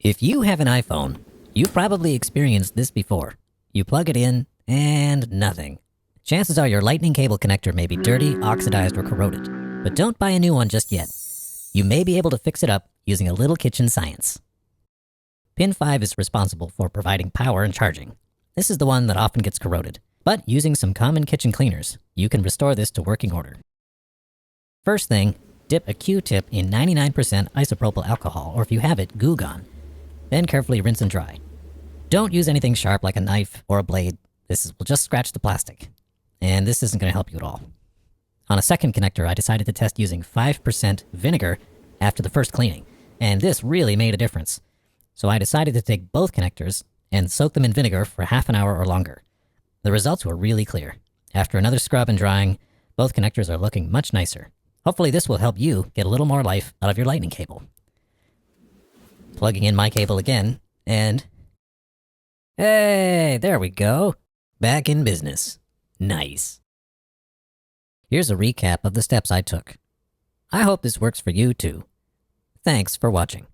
If you have an iPhone, you've probably experienced this before. You plug it in, and nothing. Chances are your lightning cable connector may be dirty, oxidized, or corroded. But don't buy a new one just yet. You may be able to fix it up using a little kitchen science. Pin 5 is responsible for providing power and charging. This is the one that often gets corroded. But using some common kitchen cleaners, you can restore this to working order. First thing, dip a Q-tip in 99% isopropyl alcohol, or if you have it, Goo Gone. Then carefully rinse and dry. Don't use anything sharp like a knife or a blade. Will just scratch the plastic. And this isn't going to help you at all. On a second connector, I decided to test using 5% vinegar after the first cleaning, and this really made a difference. So I decided to take both connectors and soak them in vinegar for half an hour or longer. The results were really clear. After another scrub and drying, both connectors are looking much nicer. Hopefully this will help you get a little more life out of your lightning cable. Plugging in my cable again, and... hey, there we go. Back in business. Nice. Here's a recap of the steps I took. I hope this works for you too. Thanks for watching.